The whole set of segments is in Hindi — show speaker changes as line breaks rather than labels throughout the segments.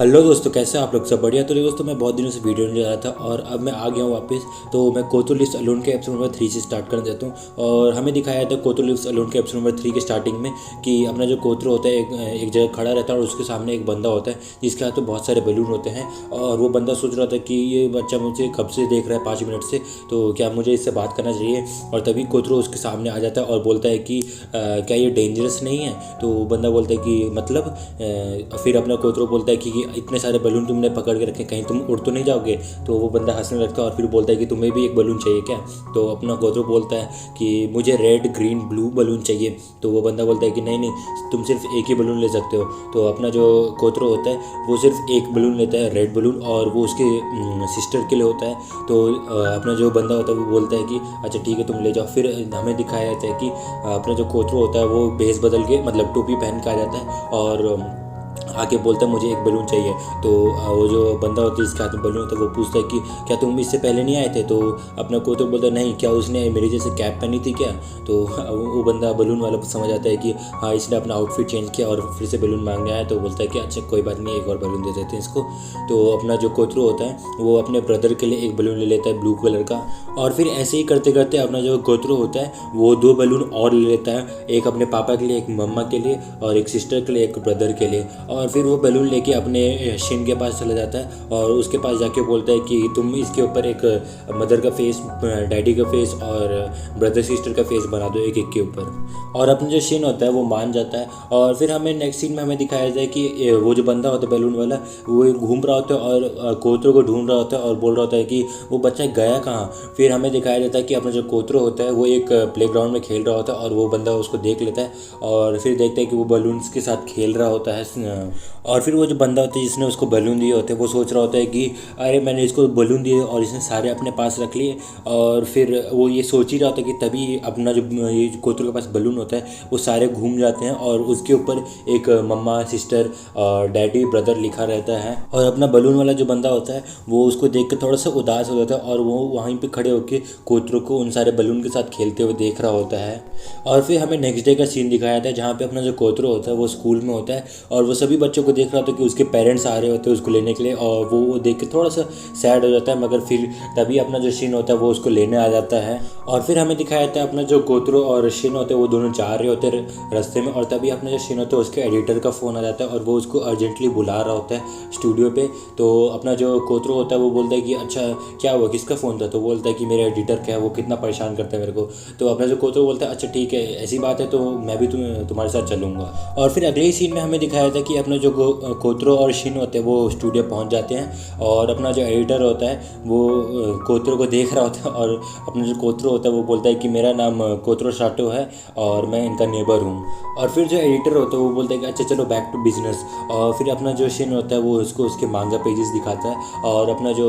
हेलो दोस्तों, कैसे हैं आप लोग? सब बढ़िया। तो दोस्तों, मैं बहुत दिनों से वीडियो नहीं डाला था और अब मैं आ गया हूँ वापस। तो मैं कोतो लिव्स अलोन के एपिसोड नंबर 3 से स्टार्ट करना चाहता हूँ। और हमें दिखाया था कोतो लिव्स अलोन के एपिसोड नंबर 3 के स्टार्टिंग में कि अपना जो कोतरो होता है एक जगह खड़ा रहता है और उसके सामने एक बंदा होता है जिसके हाथ में बहुत सारे बैलून होते हैं। और वो बंदा सोच रहा था कि ये बच्चा मुझे कब से देख रहा है 5 मिनट से, तो क्या मुझे इससे बात करना चाहिए। और तभी कोतरो उसके सामने आ जाता है और बोलता है कि क्या ये डेंजरस नहीं है? तो बंदा बोलता है कि मतलब फिर अपना कोतरो बोलता है कि इतने सारे बैलून तुमने पकड़ के रखे, कहीं तुम उड़ तो नहीं जाओगे? तो वो बंदा हंसने लगता है और फिर बोलता है कि तुम्हें भी एक बैलून चाहिए क्या? तो अपना कोतरो बोलता है कि मुझे रेड ग्रीन ब्लू बैलून चाहिए। तो वो बंदा बोलता है कि नहीं नहीं, तुम सिर्फ एक ही बैलून ले सकते हो। तो अपना जो कोतरो होता है वो सिर्फ एक बैलून लेता है, रेड बैलून, और वो उसके सिस्टर के लिए होता है। तो अपना जो बंदा होता है वो बोलता है कि अच्छा ठीक है, तुम ले जाओ। फिर हमें दिखाया जाता है कि अपना जो कोतरो होता है वो भेस बदल के, मतलब टोपी पहन के आ जाता है और आके बोलता है मुझे एक बैलून चाहिए। तो वो जो बंदा होता है जिसके हाथ में बैलून होता है वो पूछता है कि क्या तुम इससे पहले नहीं आए थे? तो अपना कोतरो बोलता है नहीं, क्या उसने मेरी जैसे कैप पहनी थी क्या? तो वो बंदा बैलून वाला समझ आता है कि हाँ, इसने अपना आउटफिट चेंज किया और फिर से बैलून मांगने आया। तो बोलता है कि अच्छा कोई बात नहीं, एक और बैलून दे देते हैं इसको। तो अपना जो कोतरो होता है वो अपने ब्रदर के लिए एक बैलून ले लेता है ब्लू कलर का। और फिर ऐसे ही करते करते अपना जो कोतरो होता है वो 2 बैलून और ले लेता है, एक अपने पापा के लिए, एक मम्मा के लिए, और एक सिस्टर के लिए, एक ब्रदर के लिए। और फिर वो बैलून लेके अपने शिन के पास चला जाता है और उसके पास जाके बोलता है कि तुम इसके ऊपर एक मदर का फेस, डैडी का फेस और ब्रदर सिस्टर का फेस बना दो एक एक के ऊपर। और अपना जो शिन होता है वो मान जाता है। और फिर हमें नेक्स्ट सीन में हमें दिखाया जाए कि वो जो बंदा होता है बैलून वाला, वो घूम रहा होता है और कोतरो को ढूंढ रहा होता है और बोल रहा होता है कि वो बच्चा गया कहाँ। फिर हमें दिखाया जाता है कि अपना जो कोतरो होता है वो एक प्लेग्राउंड में खेल रहा होता है और वो बंदा उसको देख लेता है और फिर देखता है कि वो बलून्स के साथ खेल रहा होता है। और फिर वो जो बंदा होता है जिसने उसको बैलून दिए होते हैं वो सोच रहा होता है कि अरे मैंने इसको बैलून दिए और इसने सारे अपने पास रख लिए। और फिर वो ये सोच ही रहा होता है कि तभी अपना जो ये कोतरो के पास बैलून होता है वो सारे घूम जाते हैं और उसके ऊपर एक मम्मा, सिस्टर और डैडी, ब्रदर लिखा रहता है। और अपना बैलून वाला जो बंदा होता है वो उसको देख के थोड़ा सा उदास हो जाता है और वो वहीं पे खड़े होकर कोतरो को उन सारे बैलून के साथ खेलते हुए देख रहा होता है। और फिर हमें नेक्स्ट डे का सीन दिखाया था जहाँ पे अपना जो कोतरो होता है वो स्कूल में होता है और वो सभी बच्चों को देख रहा होता है कि उसके पेरेंट्स आ रहे होते हैं उसको लेने के लिए। और वो देख के थोड़ा सा सैड हो जाता है, मगर फिर तभी अपना जो शिन होता है वो उसको लेने आ जाता है। और फिर हमें दिखाया जाता है अपना जो कोतरो और शिन होते हैं वो दोनों जा रहे होते हैं रास्ते में, और तभी अपना जो शिन होता है उसके एडिटर का फ़ोन आ जाता है और वो उसको अर्जेंटली बुला रहा होता है स्टूडियो पे। तो अपना जो कोतरो होता है वो बोलता है कि अच्छा क्या हुआ, किसका फ़ोन था? तो बोलता है कि मेरे एडिटर का है, वो कितना परेशान करता है मेरे को। तो अपना जो कोतरो बोलता है अच्छा ठीक है, ऐसी बात है तो मैं भी तुम्हारे साथ चलूँगा। और फिर अगले ही सीन में हमें दिखाया था कि अपना जो कोतरो और शिन होते हैं वो स्टूडियो पहुंच जाते हैं और अपना जो एडिटर होता है वो कोतरो को देख रहा होता है और अपना जो कोतरो होता है वो बोलता है कि मेरा नाम कोतरो साटो है और मैं इनका नेबर हूँ। और फिर जो एडिटर होता है वो बोलता है कि अच्छा चलो बैक टू बिजनेस। और फिर अपना जो शिन होता है वो उसको उसके मांगा पेजेस दिखाता है और अपना जो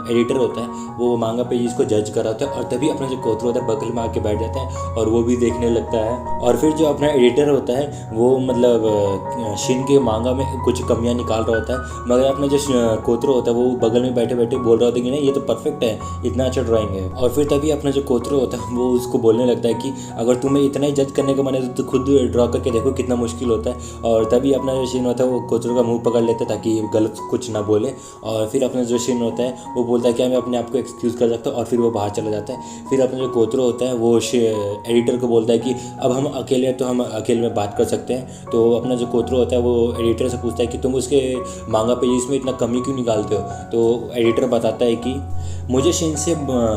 एडिटर होता है वो मांगा पेजेस को जज कर रहा होता है। और तभी अपना जो कोतरो होता है बगल में आके बैठ जाता है और वो भी देखने लगता है। और फिर जो अपना एडिटर होता है वो मतलब शिन के मांगा में कुछ कमियां निकाल रहा होता है, मगर अपना जो कोतरो होता है वो बगल में बैठे बैठे बोल रहा होता है कि नहीं ये तो परफेक्ट है, इतना अच्छा ड्राइंग है। और फिर तभी अपना जो कोतरो होता है वो उसको बोलने लगता है कि अगर तुम्हें इतना ही जज करने का मन है तो खुद ड्रॉ करके देखो कितना मुश्किल होता है। और तभी अपना जो शिन होता है वो कोतरो का मुंह पकड़ लेता है ताकि गलत कुछ ना बोले। और फिर अपना जो शिन होता है वो बोलता है कि मैं अपने आप को एक्सक्यूज़ कर सकता हूँ, और फिर वो बाहर चला जाता है। फिर अपना जो कोतरो होता है वो एडिटर को बोलता है कि अब हम अकेले हैं तो हम अकेले में बात कर सकते हैं। तो अपना जो कोतरो होता है वो एडिटर से पूछता है कि तुम उसके मांगा पेजेस में इतना कमी क्यों निकालते हो? तो एडिटर बताता है कि मुझे शिन से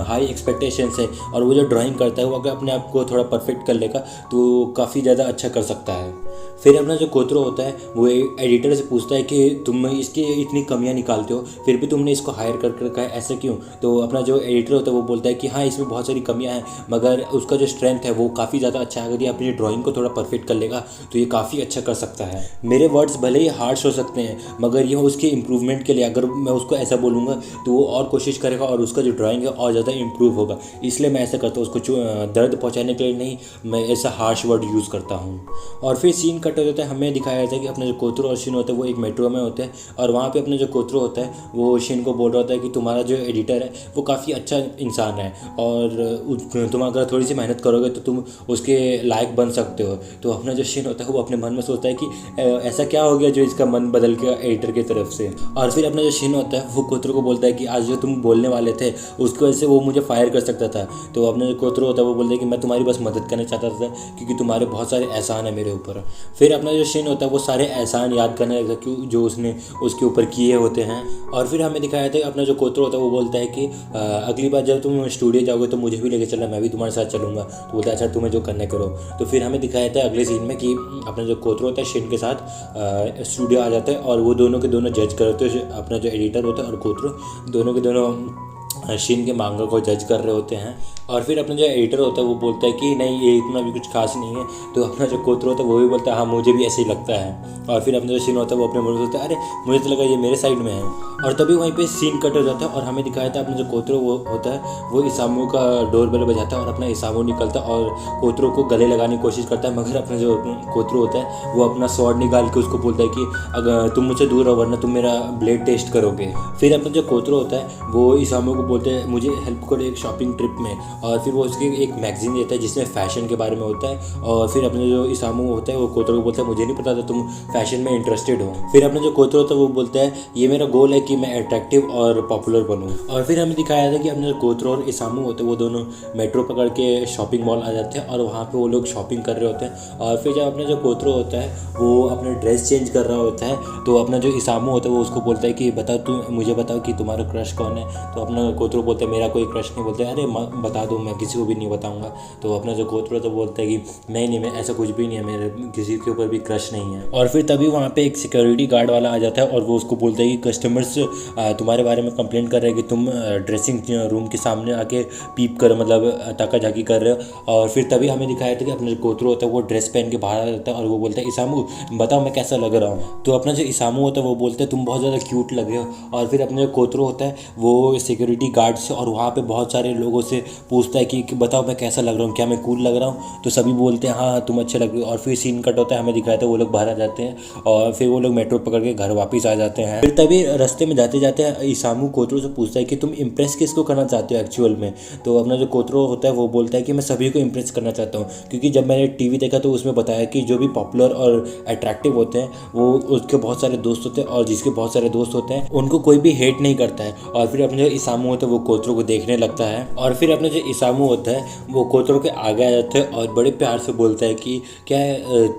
हाई एक्सपेक्टेशंस है और वो जो ड्राइंग करता है वो अगर अपने आप को थोड़ा परफेक्ट कर लेगा तो काफ़ी ज़्यादा अच्छा कर सकता है। फिर अपना जो कोतरो होता है वो एडिटर से पूछता है कि तुम इसकी इतनी कमियां निकालते हो फिर भी तुमने इसको हायर कर रखा है, ऐसा क्यों? तो अपना जो एडिटर होता है वो बोलता है कि हाँ, इसमें बहुत सारी कमियां हैं मगर उसका जो स्ट्रेंथ है वो काफ़ी ज़्यादा अच्छा है। अगर ये अपनी ड्राइंग को थोड़ा परफेक्ट कर लेगा तो ये काफ़ी अच्छा कर सकता है। मेरे वर्ड्स भले ही हार्श हो सकते हैं मगर ये उसके इम्प्रूवमेंट के लिए, अगर मैं उसको ऐसा बोलूँगा तो वो और कोशिश करेगा और और उसका जो ड्राइंग है और ज़्यादा इम्प्रूव होगा, इसलिए मैं ऐसा करता हूँ। उसको दर्द पहुँचाने के लिए नहीं, मैं ऐसा हार्श वर्ड यूज़ करता हूँ। और फिर सीन कट हो जाता है, हमें दिखाया जाता है कि अपना जो कोतरो और शिन होता है वो एक मेट्रो में होते हैं, और वहाँ पे अपना जो कोतरो होता है वो शिन को बोल रहा होता है कि तुम्हारा जो एडिटर है वो काफ़ी अच्छा इंसान है, और तुम अगर थोड़ी सी मेहनत करोगे तो तुम उसके लायक बन सकते हो। तो अपना जो शिन होता है वो अपने मन में सोचता है कि ऐसा क्या हो गया जो इसका मन बदल गया एडिटर की तरफ से। और फिर अपना जो शिन होता है वो कोतरो को बोलता है कि आज जो तुम बोलने वाले थे उसकी वजह से वो मुझे फायर कर सकता था। तो अपना जो कोतरो होता है वो बोलता है कि मैं तुम्हारी बस मदद करना चाहता था क्योंकि तुम्हारे बहुत सारे एहसान है मेरे ऊपर। फिर अपना जो शिन होता है वो सारे एहसान याद करने लगता है क्यों जो उसने उसके ऊपर किए होते हैं। और फिर हमें दिखाया था कि अपना जो कोतरो होता है वो बोलता है कि अगली बार जब तुम स्टूडियो जाओगे तो मुझे भी लेके चलना, मैं भी तुम्हारे साथ चलूँगा। तो बोलता है अच्छा तुम्हें जो करना करो। तो फिर हमें दिखाया था अगले सीन में कि अपना जो कोतरो होता है शिन के साथ स्टूडियो आ जाता है, और वो दोनों के दोनों जज करते हैं। अपना जो एडिटर होता है और कोतरो दोनों के दोनों शिन के मांगा को जज कर रहे होते हैं। और फिर अपना जो एडिटर होता है वो बोलता है कि नहीं ये इतना भी कुछ खास नहीं है। तो अपना जो कोतरो होता है वो भी बोलता है हाँ मुझे भी ऐसे ही लगता है। और फिर अपना जो शिन होता है वो अपने मन में सोचता है अरे मुझे तो लगा ये मेरे साइड में है। और तभी वहीं पे सीन कट हो जाता है, और हमें दिखाया था अपना जो कोतरो वो होता है वो इसामू का डोर बेल बजाता है, और अपना इसामू निकलता है और कोतरो को गले लगाने की कोशिश करता है। मगर अपना जो कोतरो होता है वो अपना स्वॉर्ड निकाल के उसको बोलता है कि अगर तुम मुझसे दूर रहो वरना तुम मेरा ब्लेड टेस्ट करोगे। फिर अपना जो कोतरो होता है वो इसामू को बोलते हैं मुझे हेल्प करो एक शॉपिंग ट्रिप में, और फिर वो उसकी एक मैगजीन देता है जिसमें फैशन के बारे में होता है। और फिर अपने जो इसामू होता है वो कोतरो को बोलता है मुझे नहीं पता था तुम फैशन में इंटरेस्टेड हो। फिर अपना जो कोतरो होता है वो बोलता है ये मेरा गोल है कि मैं अट्रैक्टिव और पॉपुलर बनूं। और फिर हमें दिखाया था कि अपने जो कोतरो और इसामू होते हैं वो दोनों मेट्रो पकड़ के शॉपिंग मॉल आ जाते हैं, और वहाँ पे वो लोग शॉपिंग कर रहे होते हैं। और फिर जब अपना जो कोतरो होता है वो अपना ड्रेस चेंज कर रहा होता है, तो अपना जो इसामू होता है वो उसको बोलता है कि बताओ तुम मुझे बताओ कि तुम्हारा क्रश कौन है। तो अपना कोतरो बोलता है मेरा कोई क्रश नहीं। बोलते हैं अरे बता दो मैं किसी को भी नहीं बताऊँगा। तो अपना जो कोतरो तो बोलता है कि नहीं मैं ऐसा कुछ भी नहीं है, मेरे किसी के ऊपर भी क्रश नहीं है। और फिर तभी वहाँ पे एक सिक्योरिटी गार्ड वाला आ जाता है, और वो उसको बोलता है कि कस्टमर्स तुम्हारे बारे में कंप्लेंट कर रहे हैं कि तुम ड्रेसिंग रूम के सामने आके पीप कर मतलब ताका-झाकी कर रहे हो। और फिर तभी हमें दिखाया था कि अपना जो कोतरो होता है वो ड्रेस पहन के बाहर आ जाता है, और वो बोलता है इसामू बताओ मैं कैसा लग रहा हूँ। तो अपना जो इसामू होता है वो बोलता है तुम बहुत ज़्यादा क्यूट लग रहे हो। और फिर अपना जो कोतरो होता है वो सिक्योरिटी गार्ड से और वहाँ पे बहुत सारे लोगों से पूछता है कि बताओ मैं कैसा लग रहा हूँ, क्या मैं कूल लग रहा हूँ। तो सभी बोलते हैं हाँ तुम अच्छे लग रहे हो। और फिर सीन कट होता है, हमें दिखाया था वो लोग बाहर आ जाते हैं, और फिर वो लोग मेट्रो पकड़ के घर वापस आ जाते हैं। फिर तभी रास्ते में जाते जाते इसामू कोतरो से पूछता है कि तुम इम्प्रेस किसको करना चाहते हो एक्चुअल में। तो अपना जो कोतरो होता है वो बोलता है कि मैं सभी को इम्प्रेस करना चाहता हूँ, क्योंकि जब मैंने टीवी देखा तो उसमें बताया कि जो भी पॉपुलर और अट्रैक्टिव होते हैं वो उसके बहुत सारे दोस्त होते हैं, और जिसके बहुत सारे दोस्त होते हैं उनको कोई भी हेट नहीं करता है। और फिर अपने जो इसामू होता है वो कोतरो को देखने लगता है, और फिर अपने जो इसामू होता है वो कोतरो के आगे आ जाता है और बड़े प्यार से बोलता है कि क्या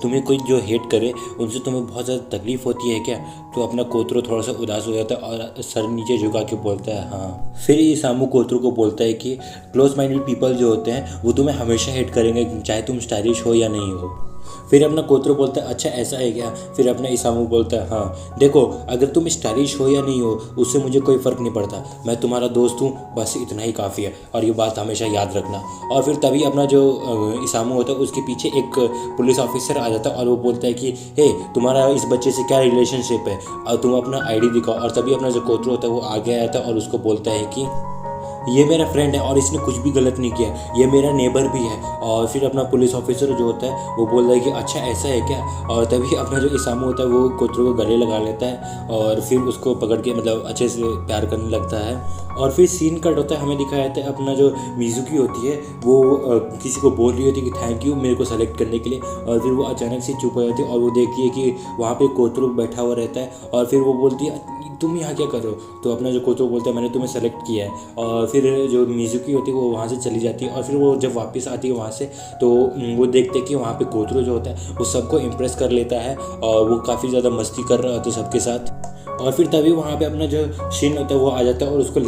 तुम्हें कोई जो हेट करे उनसे तुम्हें बहुत ज़्यादा तकलीफ होती है क्या। तो अपना कोतरो थोड़ा सा उदास हो जाता है और सर नीचे झुका के बोलता है हाँ। फिर इसामू कोतरो को बोलता है कि क्लोज माइंडेड पीपल जो होते हैं वो तुम्हें हमेशा हेट करेंगे चाहे तुम स्टाइलिश हो या नहीं हो। फिर अपना कोतरो बोलता है अच्छा ऐसा है क्या। फिर अपना इसामू बोलता है हाँ देखो अगर तुम स्टाइलिश हो या नहीं हो उससे मुझे कोई फ़र्क नहीं पड़ता, मैं तुम्हारा दोस्त हूँ, बस इतना ही काफ़ी है, और ये बात हमेशा याद रखना। और फिर तभी अपना जो इसामू होता है उसके पीछे एक पुलिस ऑफिसर आ जाता है, और वो बोलता है कि हे तुम्हारा इस बच्चे से क्या रिलेशनशिप है और तुम अपना आईडी दिखाओ। और तभी अपना जो कोतरो होता है वो आगे आया था और उसको बोलता है कि ये मेरा फ्रेंड है और इसने कुछ भी गलत नहीं किया, ये मेरा नेबर भी है। और फिर अपना पुलिस ऑफिसर जो होता है वो बोल रहा है कि अच्छा ऐसा है क्या। और तभी अपना जो इसामू होता है वो कोतरो को गले लगा लेता है और फिर उसको पकड़ के मतलब अच्छे से प्यार करने लगता है। और फिर सीन कट होता है, हमें दिखाया जाता है अपना जो मिजुकी होती है वो किसी को बोल रही होती है कि थैंक यू मेरे को सेलेक्ट करने के लिए। और फिर वो अचानक से चुप हो जाती है और वो देखती है कि वहाँ पे कोतरो बैठा हुआ रहता है, और फिर वो बोलती है तुम यहाँ क्या कर रहे हो। तो अपना जो कोतरो बोलता है मैंने तुम्हें सेलेक्ट किया है। और फिर जो मिजुकी होती है वो वहाँ से चली जाती है, और फिर वो जब वापस आती है वहाँ से तो वो देखते हैं कि वहाँ पे कोतरो जो होता है वो सबको इम्प्रेस कर लेता है और वो काफ़ी ज़्यादा मस्ती कर रहा होता है सबके साथ। और फिर तभी वहाँ पे अपना जो शिन होता है वो आ जाता है और उसको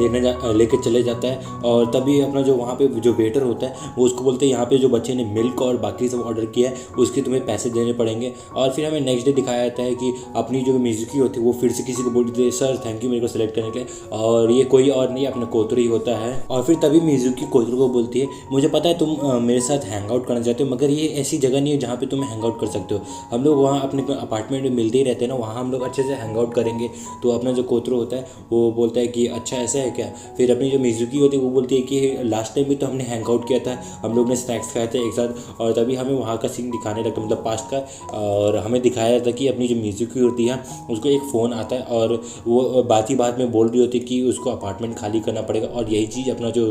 लेके चले जाता है। और तभी अपना जो वहाँ पे जो वेटर होता है वो उसको बोलते हैं यहाँ पे जो बच्चे ने मिल्क और बाकी सब ऑर्डर किया है उसके तुम्हें पैसे देने पड़ेंगे। और फिर हमें नेक्स्ट डे दिखाया जाता है कि अपनी जो मिजुकी होती है वो फिर से किसी को बोलती है सर थैंक यू मेरे को सेलेक्ट करने के लिए, और ये कोई और नहीं अपना कोतरो ही होता है। और फिर तभी मिजुकी कोतरो को बोलती है मुझे पता है तुम मेरे साथ हैंग आउट करना चाहते हो, मगर ये ऐसी जगह नहीं है जहाँ पे तुम हैंग आउट कर सकते हो। हम लोग वहाँ अपने अपार्टमेंट में मिलते ही रहते हैं ना, वहाँ हम लोग अच्छे से हैंग आउट करेंगे, तो अपना जो कोतरो होता है वो बोलता है कि अच्छा ऐसा है क्या। फिर अपनी जो मिजुकी होती है वो बोलती है कि लास्ट टाइम भी तो हमने हैंग आउट किया था, हम लोग ने स्नैक्स खाए थे एक साथ, और तभी हमें वहाँ का सीन दिखाने लगता, मतलब पास्ट का। और हमें दिखाया था कि अपनी जो मिजुकी होती है उसको एक फ़ोन आता है और वो बात ही बात में बोल रही होती है कि उसको अपार्टमेंट खाली करना पड़ेगा, और यही चीज़ अपना जो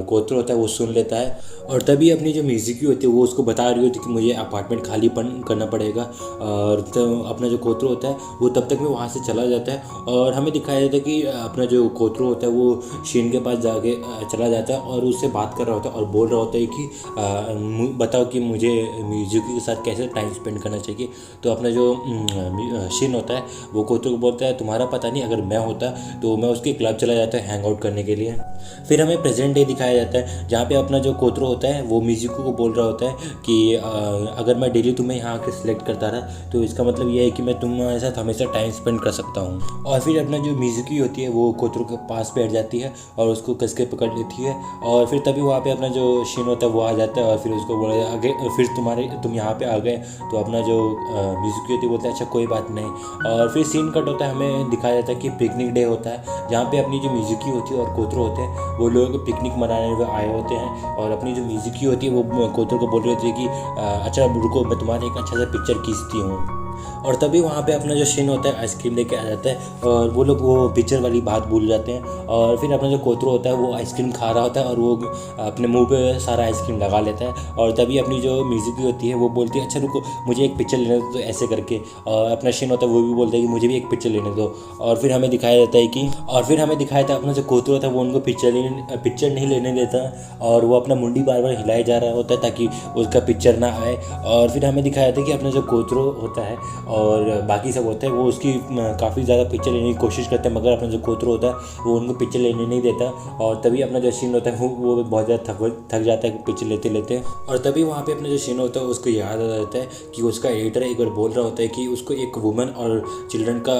कोतरो होता है वो सुन लेता है। और तभी अपनी जो मिजुकी होती है वो उसको बता रही होती है कि मुझे अपार्टमेंट खाली करना पड़ेगा। और तो अपना जो कोतरो होता है वो तब तक में वहाँ से चला जाता है, और हमें दिखाया जाता है कि अपना जो कोतरो होता है वो शीन के पास जाके चला जाता है और उससे बात कर रहा होता है और बोल रहा होता है कि बताओ कि मुझे मिजुकी के साथ कैसे टाइम स्पेंड करना चाहिए। तो अपना जो शीन होता है वो कोतरो को बोलता है तुम्हारा पता नहीं, अगर मैं होता तो मैं उसके क्लब चला जाता है हैंग आउट करने के लिए। फिर हमें प्रेजेंट डे दिखाया जाता है जहाँ पे अपना जो कोतरो होता है वो मिजुकी को बोल रहा होता है कि अगर मैं डेली तुम्हें यहाँ आके सिलेक्ट करता रहा तो इसका मतलब ये है कि मैं तुम्हारे साथ हमेशा टाइम स्पेंड कर सकता हूँ। और फिर अपना जो मिजुकी होती है वो कोतरो के पास बैठ जाती है और उसको कस के पकड़ लेती है, और फिर तभी वहाँ पे अपना जो शीन होता है वो आ जाता है और फिर उसको बोला आगे फिर तुम यहाँ पे आ गए। तो अपना जो मिजुकी होती है बोलता है अच्छा कोई बात नहीं। और फिर सीन कट होता है, हमें दिखाया जाता है कि पिकनिक डे होता है जहाँ पे अपनी जो मिजुकी होती है और कोतरो होते हैं वो लोग पिकनिक मनाने हुए आए होते हैं। और अपनी जो मिजुकी होती है वो कोतरो को बोल रही होती है कि अच्छा रुको मैं तुम्हारे एक अच्छा सा पिक्चर खींचती हूँ। और तभी वहाँ पे अपना जो शीन होता है आइसक्रीम लेके आ जाता है और वो लोग वो पिक्चर वाली बात भूल जाते हैं। और फिर अपना जो कोतरो होता है वो आइसक्रीम खा रहा होता है और वो अपने मुंह पे सारा आइसक्रीम लगा लेता है। और तभी अपनी जो मिजुकी होती है वो बोलती है अच्छा रुको मुझे एक पिक्चर लेने दो, तो ऐसे करके। और अपना शीन होता है वो भी बोलता है कि मुझे भी एक पिक्चर लेने दो। और फिर हमें दिखाया जाता है कि अपना जो कोतरो होता है वो उनको पिक्चर नहीं लेने देता और वो अपना मुंडी बार बार हिलाए जा रहा होता है ताकि उसका पिक्चर ना आए। और फिर हमें दिखाया जाता है कि अपना जो कोतरो होता है और बाकी सब होते हैं वो उसकी काफ़ी ज़्यादा पिक्चर लेने की कोशिश करते हैं, मगर अपना जो कोतरो होता है वो उनको पिक्चर लेने नहीं देता। और तभी अपना जो शीन होता है वो बहुत ज़्यादा थक जाता है पिक्चर लेते लेते। और तभी वहाँ पे अपना जो शीन होता है उसको याद आ जाता है कि उसका एडिटर एक बार बोल रहा होता है कि उसको एक वुमन और चिल्ड्रन का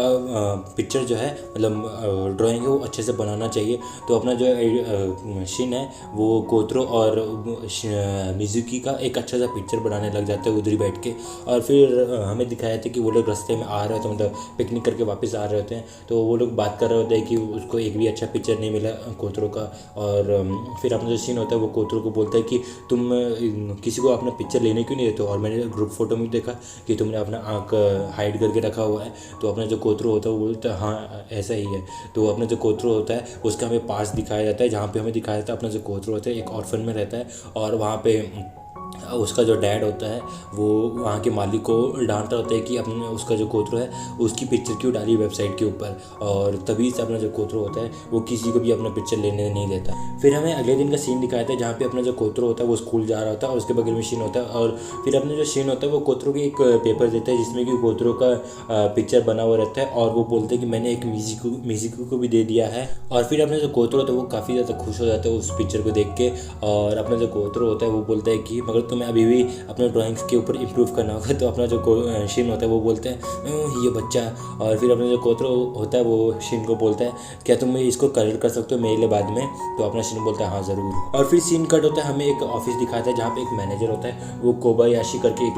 पिक्चर जो है मतलब ड्राइंग है वो अच्छे से बनाना चाहिए। तो अपना जो शीन है वो कोतरो और मिजुकी का एक अच्छा सा पिक्चर बनाने लग जाता है उधर ही बैठ के। और फिर हमें दिखाया था कि वो लोग रास्ते में आ रहे होते हैं, मतलब पिकनिक करके वापस आ रहे होते हैं, तो वो लोग बात कर रहे होते हैं कि उसको एक भी अच्छा पिक्चर नहीं मिला कोतरो का। और फिर अपना जो सीन होता है वो कोतरो को बोलता है कि तुम किसी को अपना पिक्चर लेने क्यों नहीं देते हो, और मैंने ग्रुप फोटो में देखा कि तुमने अपना आँख हाइड करके रखा हुआ है। तो अपना जो कोतरो होता है वो बोलता है हाँ ऐसा ही है। तो अपना जो कोतरो होता है उसका हमें पास दिखाया जाता है जहाँ पे हमें दिखाया जाता है अपना जो कोतरो होता है एक ऑर्फन में रहता है और वहाँ पे उसका जो डैड होता है वो वहाँ के मालिक को डांट रहा होता है कि अपने उसका जो कोतरो है उसकी पिक्चर क्यों डाली वेबसाइट के ऊपर। और तभी से अपना जो कोतरो होता है वो किसी को भी अपना पिक्चर लेने नहीं देता। फिर हमें अगले दिन का सीन दिखाया था जहाँ पे अपना जो कोतरो होता है वो स्कूल जा रहा होता है और उसके बगल में शीन होता है। और फिर अपना जो शीन होता है वो कोतरो की एक पेपर देता है जिसमें कि कोतरो का पिक्चर बना हुआ रहता है और वो बोलते हैं कि मैंने एक मिजुकी को भी दे दिया है। और फिर अपना जो कोतरो होता है वो काफ़ी ज़्यादा खुश हो जाता है उस पिक्चर को देख के। और अपना जो कोतरो होता है वो बोलता है कि मगर तुम्हें अभी भी अपने ड्राइंग्स के ऊपर इम्प्रूव करना होगा। तो अपना जो शीन होता है वो बोलते हैं ये बच्चा। और फिर अपना जो कोतरो होता है वो शीन को बोलता है क्या तुम इसको कलर कर सकते हो मेरे लिए बाद में। तो अपना शीन बोलता है हाँ ज़रूर। और फिर सीन कट होता है, हमें एक ऑफिस दिखाता है जहाँ पे एक मैनेजर होता है वो कोबायाशी करके एक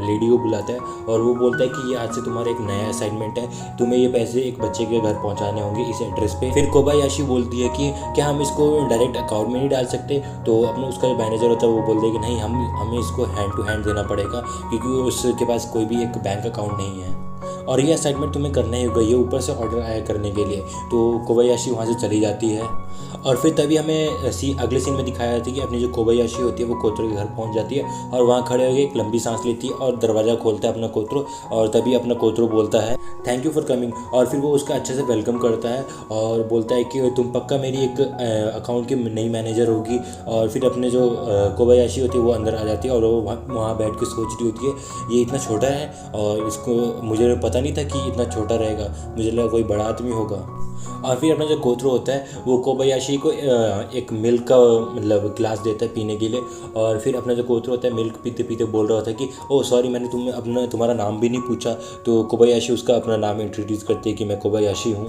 लेडी को बुलाता है और वो बोलता है कि ये आज से तुम्हारा एक नया असाइनमेंट है, तुम्हें ये पैसे एक बच्चे के घर पहुँचाने होंगे इस एड्रेस पे। फिर कोबायाशी बोलती है कि क्या हम इसको डायरेक्ट अकाउंट में नहीं डाल सकते। तो अपना उसका जो मैनेजर होता है वो बोलता है कि नहीं हमें इसको हैंड टू हैंड देना पड़ेगा क्योंकि उसके पास कोई भी एक बैंक अकाउंट नहीं है और ये असाइनमेंट तुम्हें करना ही होगा, ये ऊपर से ऑर्डर आया करने के लिए। तो कोबायाशी वहाँ से चली जाती है। और फिर तभी हमें अगले सीन में दिखाया जाता है कि अपनी जो कोबायाशी होती है वो कोतरो के घर पहुंच जाती है और वहाँ खड़े होकर एक लंबी सांस लेती है और दरवाज़ा खोलता है अपना कोतरो। और तभी अपना कोतरो बोलता है थैंक यू फॉर कमिंग। और फिर वो उसका अच्छे से वेलकम करता है और बोलता है कि तुम पक्का मेरी एक अकाउंट की नई मैनेजर होगी। और फिर अपने जो कोबायाशी होती है वो अंदर आ जाती है और वो वहाँ बैठ के सोच रही होती है ये इतना छोटा है और इसको मुझे पता नहीं था कि इतना छोटा रहेगा, मुझे लगा कोई बड़ा आदमी होगा। और फिर अपना जो कोतरो होता है वो कोबायाशी को एक मिल्क का मतलब गिलास देता है पीने के लिए। और फिर अपना जो कोतरो होता है मिल्क पीते पीते बोल रहा होता है कि ओह सॉरी मैंने तुम्हें तुम्हारा नाम भी नहीं पूछा। तो कोबायाशी उसका अपना नाम इंट्रोड्यूस करती है कि मैं कोबायाशी हूँ।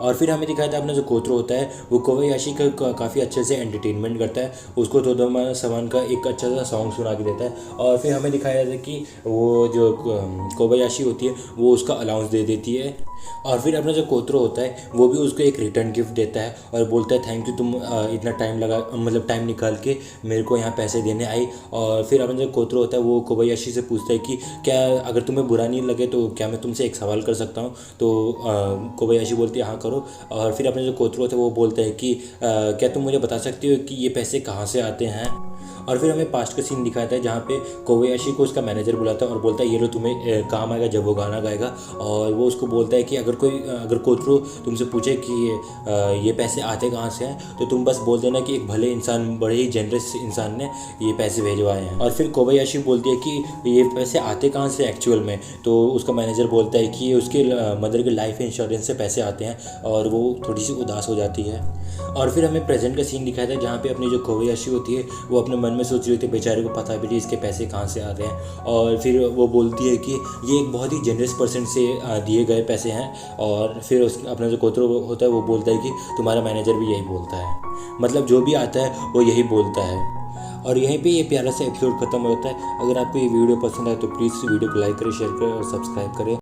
और फिर हमें दिखाया था अपना जो कोतरो होता है वो कोबायाशी का काफ़ी अच्छे से एंटरटेनमेंट करता है, उसको तोदोमा सामान का एक अच्छा सा सॉन्ग सुना के देता है। और फिर हमें दिखाया था कि वो जो कोबायाशी होती है वो उसका अलाउंस दे देती है। और फिर अपना जो कोतरो होता है वो भी उसको एक रिटर्न गिफ्ट देता है और बोलता है थैंक यू, तुम इतना टाइम लगा, मतलब टाइम निकाल के मेरे को यहाँ पैसे देने आई। और फिर अपना जो कोतरो होता है वो कोबायाशी से पूछता है कि क्या अगर तुम्हें बुरा नहीं लगे तो क्या मैं तुमसे एक सवाल कर सकता हूँ। तो कोबायाशी बोलती है हाँ करो। और फिर अपने जो कोतरो होता है वो बोलता है कि क्या तुम मुझे बता सकते हो कि ये पैसे कहाँ से आते हैं। और फिर हमें पास्ट का सीन दिखाता है जहाँ पे कोबायाशी को उसका मैनेजर बुलाता है और बोलता है ये लो तुम्हें काम आएगा जब वो गाना गाएगा। और वो उसको बोलता है कि अगर कोतरो तुमसे पूछे कि ये पैसे आते कहाँ से हैं तो तुम बस बोल देना कि एक भले इंसान, बड़े ही जेनरस इंसान ने ये पैसे भेजवाए हैं। और फिर कोबायाशी बोलती है कि ये पैसे आते कहाँ से एक्चुअल में। तो उसका मैनेजर बोलता है कि उसके मदर के लाइफ इंश्योरेंस से पैसे आते हैं और वो थोड़ी सी उदास हो जाती है। और फिर हमें प्रेजेंट का सीन दिखाया था जहाँ पे अपनी जो कोबायाशी होती है वो अपने मन में सोच रही होती है बेचारे को पता भी नहीं इसके पैसे कहाँ से आ रहे हैं। और फिर वो बोलती है कि ये एक बहुत ही जेनरस पर्सन से दिए गए पैसे हैं। और फिर अपना जो कोतरो होता है वो बोलता है कि तुम्हारा मैनेजर भी यही बोलता है, मतलब जो भी आता है वो यही बोलता है। और यहीं पे ये प्यारा सा एपिसोड खत्म होता है। अगर आपको ये वीडियो पसंद आए तो प्लीज़ वीडियो को लाइक करें, शेयर करें और सब्सक्राइब करें।